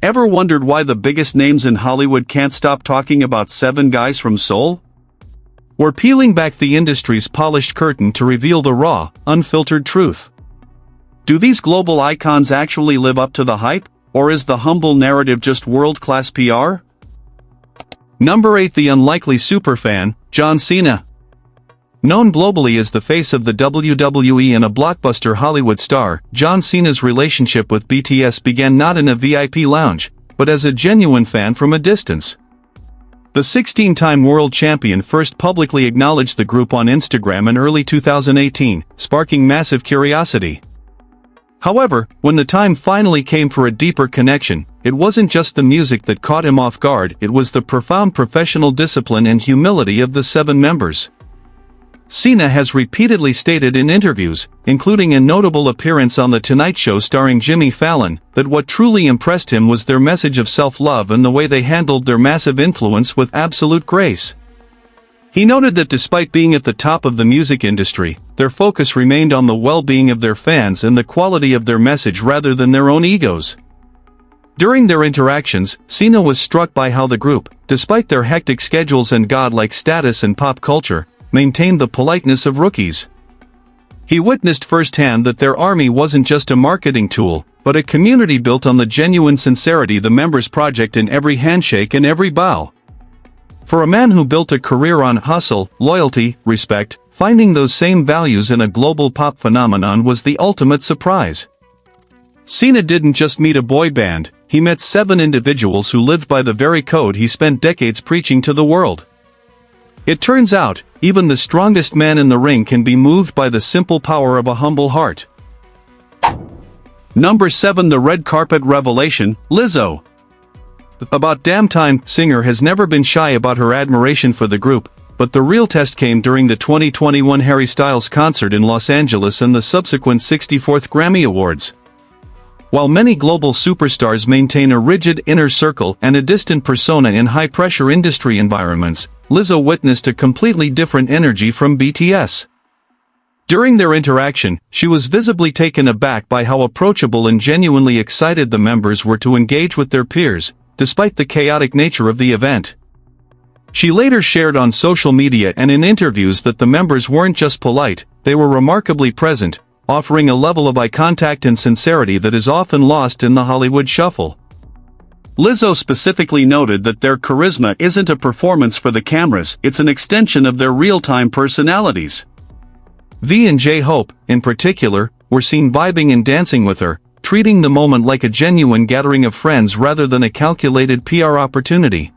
Ever wondered why the biggest names in Hollywood can't stop talking about 7 guys from Seoul? We're peeling back the industry's polished curtain to reveal the raw, unfiltered truth. Do these global icons actually live up to the hype, or is the humble narrative just world-class PR? Number 8. The unlikely superfan, John Cena. Known globally as the face of the WWE and a blockbuster Hollywood star, John Cena's relationship with BTS began not in a VIP lounge, but as a genuine fan from a distance. The 16-time world champion first publicly acknowledged the group on Instagram in early 2018, sparking massive curiosity. However, when the time finally came for a deeper connection, it wasn't just the music that caught him off guard, it was the profound professional discipline and humility of the 7 members. Cena has repeatedly stated in interviews, including a notable appearance on The Tonight Show starring Fallon, that what truly impressed him was their message of self-love and the way they handled their massive influence with absolute grace. He noted that despite being at the top of the music industry, their focus remained on the well-being of their fans and the quality of their message rather than their own egos. During their interactions, Cena was struck by how the group, despite their hectic schedules and godlike status in pop culture, maintained the politeness of rookies. He witnessed firsthand that their army wasn't just a marketing tool, but a community built on the genuine sincerity the members project in every handshake and every bow. For a man who built a career on hustle, loyalty, respect, finding those same values in a global pop phenomenon was the ultimate surprise. Cena didn't just meet a boy band, he met 7 individuals who lived by the very code he spent decades preaching to the world. It turns out, even the strongest man in the ring can be moved by the simple power of a humble heart. Number 7. The red carpet revelation, Lizzo. About damn time, singer has never been shy about her admiration for the group, but the real test came during the 2021 Harry Styles concert in Los Angeles and the subsequent 64th Grammy Awards. While many global superstars maintain a rigid inner circle and a distant persona in high-pressure industry environments, Lizzo witnessed a completely different energy from BTS. During their interaction, she was visibly taken aback by how approachable and genuinely excited the members were to engage with their peers, despite the chaotic nature of the event. She later shared on social media and in interviews that the members weren't just polite, they were remarkably present, offering a level of eye contact and sincerity that is often lost in the Hollywood shuffle. Lizzo specifically noted that their charisma isn't a performance for the cameras, it's an extension of their real-time personalities. V and J-Hope, in particular, were seen vibing and dancing with her, treating the moment like a genuine gathering of friends rather than a calculated PR opportunity.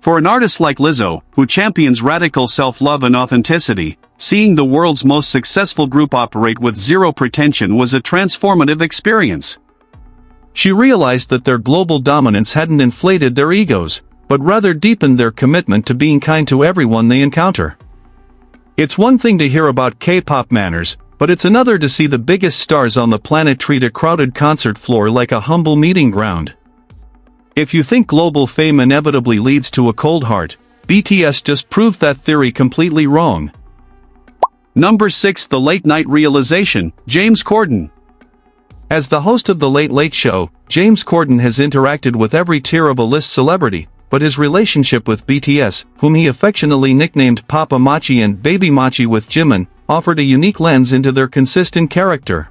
For an artist like Lizzo, who champions radical self-love and authenticity, seeing the world's most successful group operate with zero pretension was a transformative experience. She realized that their global dominance hadn't inflated their egos, but rather deepened their commitment to being kind to everyone they encounter. It's one thing to hear about K-pop manners, but it's another to see the biggest stars on the planet treat a crowded concert floor like a humble meeting ground. If you think global fame inevitably leads to a cold heart, BTS just proved that theory completely wrong. Number 6. The late night realization, James Corden. As the host of The Late Late Show, James Corden has interacted with every tier of a list celebrity, but his relationship with BTS, whom he affectionately nicknamed Papa Machi and Baby Machi with Jimin, offered a unique lens into their consistent character.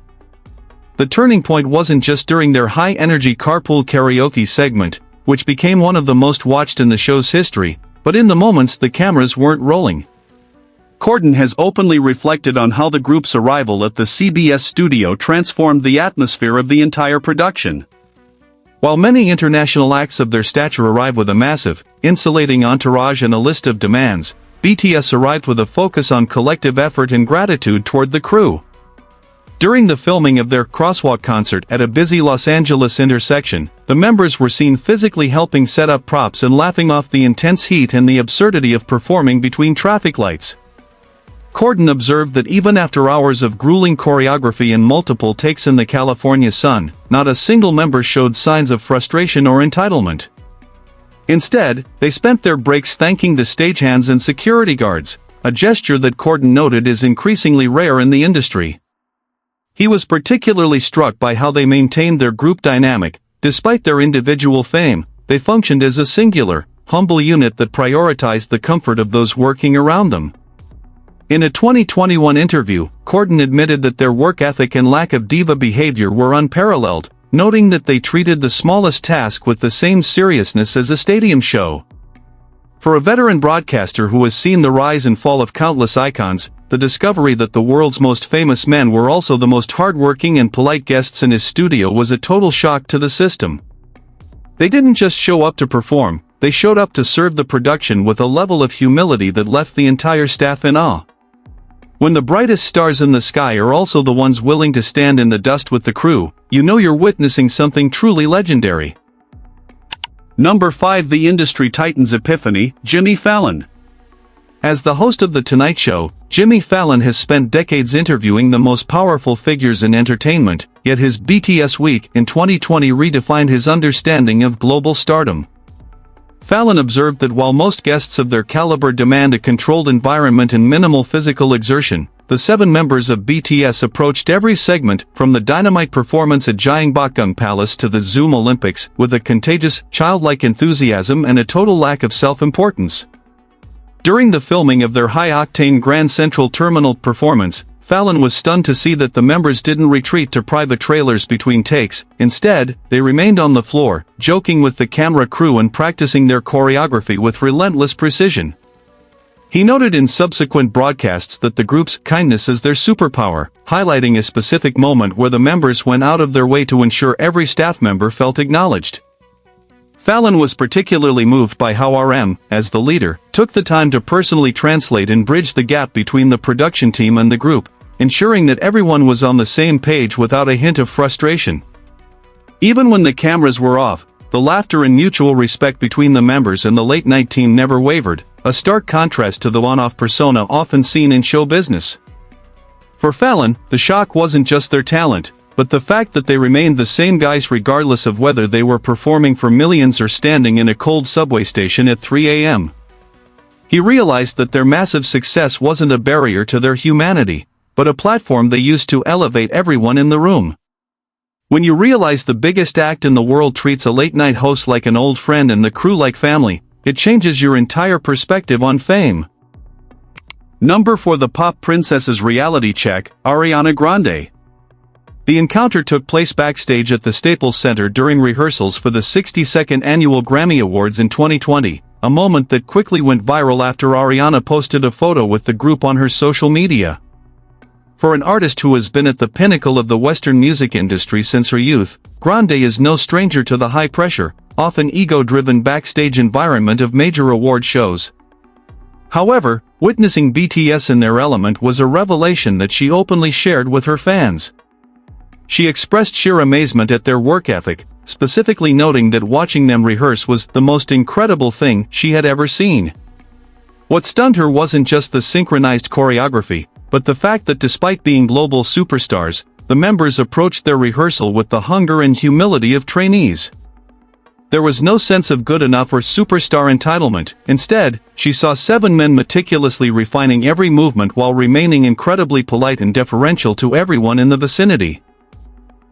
The turning point wasn't just during their high-energy carpool karaoke segment, which became one of the most watched in the show's history, but in the moments the cameras weren't rolling. Corden has openly reflected on how the group's arrival at the CBS studio transformed the atmosphere of the entire production. While many international acts of their stature arrive with a massive, insulating entourage and a list of demands, BTS arrived with a focus on collective effort and gratitude toward the crew. During the filming of their Crosswalk concert at a busy Los Angeles intersection, the members were seen physically helping set up props and laughing off the intense heat and the absurdity of performing between traffic lights. Corden observed that even after hours of grueling choreography and multiple takes in the California sun, not a single member showed signs of frustration or entitlement. Instead, they spent their breaks thanking the stagehands and security guards, a gesture that Corden noted is increasingly rare in the industry. He was particularly struck by how they maintained their group dynamic, Despite their individual fame, they functioned as a singular, humble unit that prioritized the comfort of those working around them. In a 2021 interview, Corden admitted that their work ethic and lack of diva behavior were unparalleled, noting that they treated the smallest task with the same seriousness as a stadium show. For a veteran broadcaster who has seen the rise and fall of countless icons, the discovery that the world's most famous men were also the most hardworking and polite guests in his studio was a total shock to the system. They didn't just show up to perform, they showed up to serve the production with a level of humility that left the entire staff in awe. When the brightest stars in the sky are also the ones willing to stand in the dust with the crew, you know you're witnessing something truly legendary. Number 5. The industry titan's epiphany, Jimmy Fallon. As the host of The Tonight Show, Jimmy Fallon has spent decades interviewing the most powerful figures in entertainment, yet his BTS week in 2020 redefined his understanding of global stardom. Fallon observed that while most guests of their caliber demand a controlled environment and minimal physical exertion, the 7 members of BTS approached every segment, from the dynamite performance at Gyeongbokgung Palace to the Zoom Olympics, with a contagious, childlike enthusiasm and a total lack of self-importance. During the filming of their high-octane Grand Central Terminal performance, Fallon was stunned to see that the members didn't retreat to private trailers between takes. Instead, they remained on the floor, joking with the camera crew and practicing their choreography with relentless precision. He noted in subsequent broadcasts that the group's kindness is their superpower, highlighting a specific moment where the members went out of their way to ensure every staff member felt acknowledged. Fallon was particularly moved by how RM, as the leader, took the time to personally translate and bridge the gap between the production team and the group, ensuring that everyone was on the same page without a hint of frustration. Even when the cameras were off, the laughter and mutual respect between the members and the late-night team never wavered, a stark contrast to the on-off persona often seen in show business. For Fallon, the shock wasn't just their talent, but the fact that they remained the same guys regardless of whether they were performing for millions or standing in a cold subway station at 3 a.m. He realized that their massive success wasn't a barrier to their humanity, but a platform they used to elevate everyone in the room. When you realize the biggest act in the world treats a late-night host like an old friend and the crew like family, it changes your entire perspective on fame. Number 4. The pop princess's reality check, Ariana Grande. The encounter took place backstage at the Staples Center during rehearsals for the 62nd Annual Grammy Awards in 2020, a moment that quickly went viral after Ariana posted a photo with the group on her social media. For an artist who has been at the pinnacle of the Western music industry since her youth, Grande is no stranger to the high-pressure, often ego-driven backstage environment of major award shows. However, witnessing BTS in their element was a revelation that she openly shared with her fans. She expressed sheer amazement at their work ethic, specifically noting that watching them rehearse was the most incredible thing she had ever seen. What stunned her wasn't just the synchronized choreography, but the fact that despite being global superstars, the members approached their rehearsal with the hunger and humility of trainees. There was no sense of good enough or superstar entitlement. Instead, she saw 7 men meticulously refining every movement while remaining incredibly polite and deferential to everyone in the vicinity.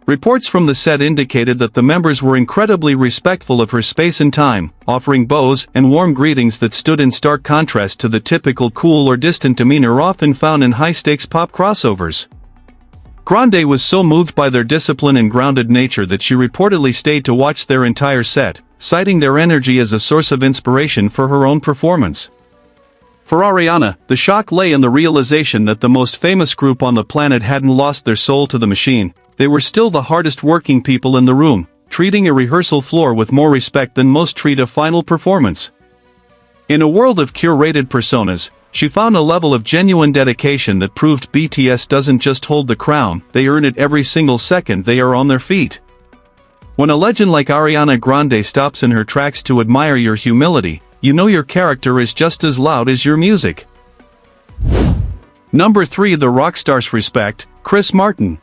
Reports from the set indicated that the members were incredibly respectful of her space and time, offering bows and warm greetings that stood in stark contrast to the typical cool or distant demeanor often found in high-stakes pop crossovers. Grande was so moved by their discipline and grounded nature that she reportedly stayed to watch their entire set, citing their energy as a source of inspiration for her own performance. For Ariana, the shock lay in the realization that the most famous group on the planet hadn't lost their soul to the machine. They were still the hardest working people in the room, treating a rehearsal floor with more respect than most treat a final performance. In a world of curated personas, she found a level of genuine dedication that proved BTS doesn't just hold the crown, they earn it every single second they are on their feet. When a legend like Ariana Grande stops in her tracks to admire your humility, you know your character is just as loud as your music. Number 3. The rockstar's respect, Chris Martin.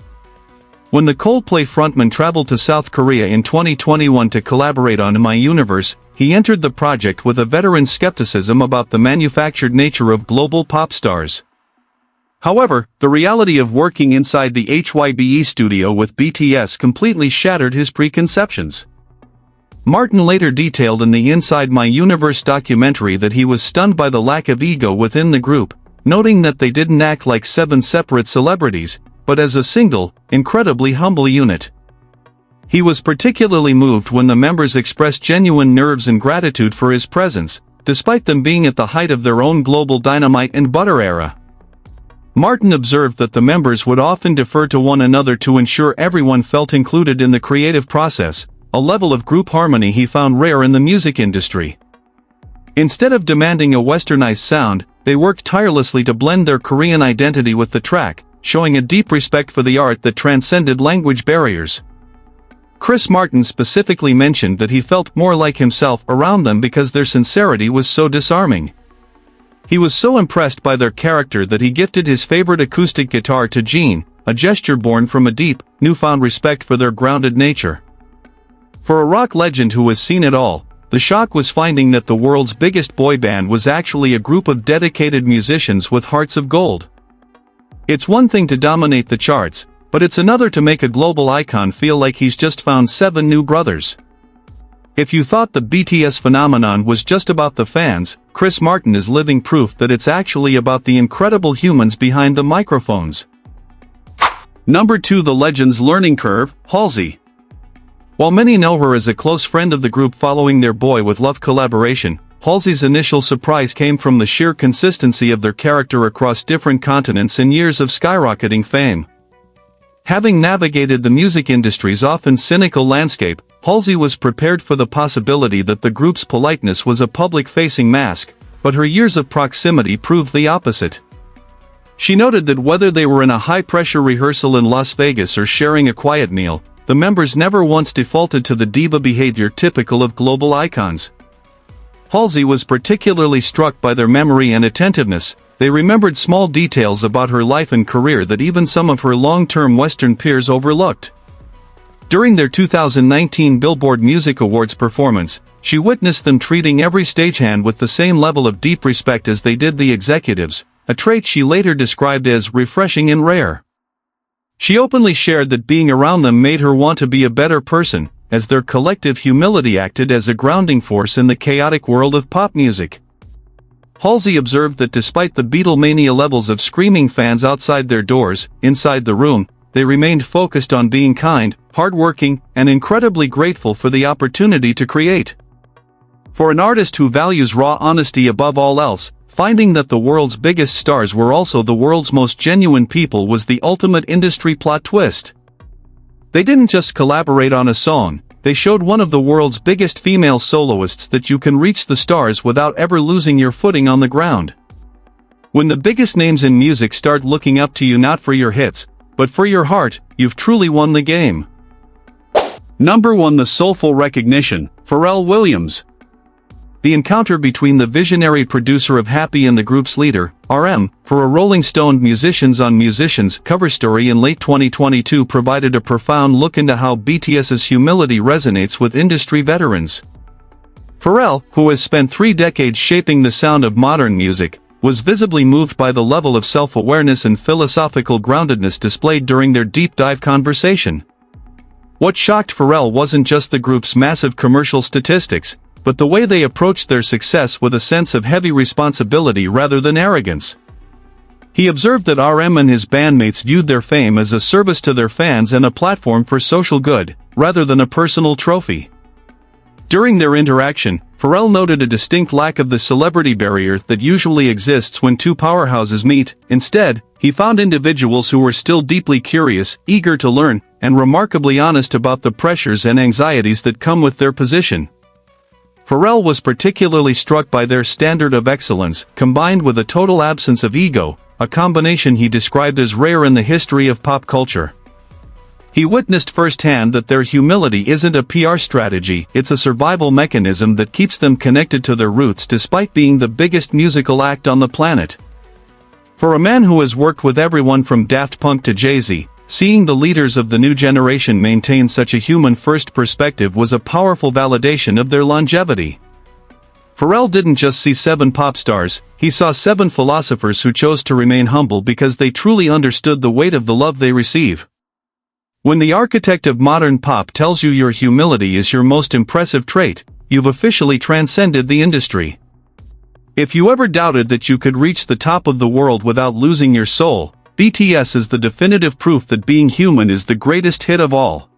When the Coldplay frontman traveled to South Korea in 2021 to collaborate on My Universe, he entered the project with a veteran skepticism about the manufactured nature of global pop stars. However, the reality of working inside the HYBE studio with BTS completely shattered his preconceptions. Martin later detailed in the Inside My Universe documentary that he was stunned by the lack of ego within the group, noting that they didn't act like 7 separate celebrities, but as a single, incredibly humble unit. He was particularly moved when the members expressed genuine nerves and gratitude for his presence, despite them being at the height of their own global dynamite and butter era. Martin observed that the members would often defer to one another to ensure everyone felt included in the creative process, a level of group harmony he found rare in the music industry. Instead of demanding a westernized sound, they worked tirelessly to blend their Korean identity with the track, showing a deep respect for the art that transcended language barriers. Chris Martin specifically mentioned that he felt more like himself around them because their sincerity was so disarming. He was so impressed by their character that he gifted his favorite acoustic guitar to Jimin, a gesture born from a deep, newfound respect for their grounded nature. For a rock legend who has seen it all, the shock was finding that the world's biggest boy band was actually a group of dedicated musicians with hearts of gold. It's one thing to dominate the charts, but it's another to make a global icon feel like he's just found 7 new brothers. If you thought the BTS phenomenon was just about the fans, Chris Martin is living proof that it's actually about the incredible humans behind the microphones. Number 2. The Legends Learning Curve, Halsey. While many know her as a close friend of the group following their Boy With Love collaboration, Halsey's initial surprise came from the sheer consistency of their character across different continents and years of skyrocketing fame. Having navigated the music industry's often cynical landscape, Halsey was prepared for the possibility that the group's politeness was a public-facing mask, but her years of proximity proved the opposite. She noted that whether they were in a high-pressure rehearsal in Las Vegas or sharing a quiet meal, the members never once defaulted to the diva behavior typical of global icons. Halsey was particularly struck by their memory and attentiveness. They remembered small details about her life and career that even some of her long-term Western peers overlooked. During their 2019 Billboard Music Awards performance, she witnessed them treating every stagehand with the same level of deep respect as they did the executives, a trait she later described as refreshing and rare. She openly shared that being around them made her want to be a better person, as their collective humility acted as a grounding force in the chaotic world of pop music. Halsey observed that despite the Beatlemania levels of screaming fans outside their doors, inside the room, they remained focused on being kind, hardworking, and incredibly grateful for the opportunity to create. For an artist who values raw honesty above all else, finding that the world's biggest stars were also the world's most genuine people was the ultimate industry plot twist. They didn't just collaborate on a song, they showed one of the world's biggest female soloists that you can reach the stars without ever losing your footing on the ground. When the biggest names in music start looking up to you not for your hits, but for your heart, you've truly won the game. Number 1. The Soulful Recognition, Pharrell Williams. The encounter between the visionary producer of Happy and the group's leader, RM, for a Rolling Stone Musicians on Musicians cover story in late 2022 provided a profound look into how BTS's humility resonates with industry veterans. Pharrell, who has spent 3 decades shaping the sound of modern music, was visibly moved by the level of self-awareness and philosophical groundedness displayed during their deep dive conversation. What shocked Pharrell wasn't just the group's massive commercial statistics, but the way they approached their success with a sense of heavy responsibility rather than arrogance. He observed that RM and his bandmates viewed their fame as a service to their fans and a platform for social good, rather than a personal trophy. During their interaction, Pharrell noted a distinct lack of the celebrity barrier that usually exists when 2 powerhouses meet. Instead, he found individuals who were still deeply curious, eager to learn, and remarkably honest about the pressures and anxieties that come with their position. Pharrell was particularly struck by their standard of excellence, combined with a total absence of ego, a combination he described as rare in the history of pop culture. He witnessed firsthand that their humility isn't a PR strategy, it's a survival mechanism that keeps them connected to their roots despite being the biggest musical act on the planet. For a man who has worked with everyone from Daft Punk to Jay-Z, seeing the leaders of the new generation maintain such a human-first perspective was a powerful validation of their longevity. Pharrell didn't just see 7 pop stars, he saw 7 philosophers who chose to remain humble because they truly understood the weight of the love they receive. When the architect of modern pop tells you your humility is your most impressive trait, you've officially transcended the industry. If you ever doubted that you could reach the top of the world without losing your soul, BTS is the definitive proof that being human is the greatest hit of all.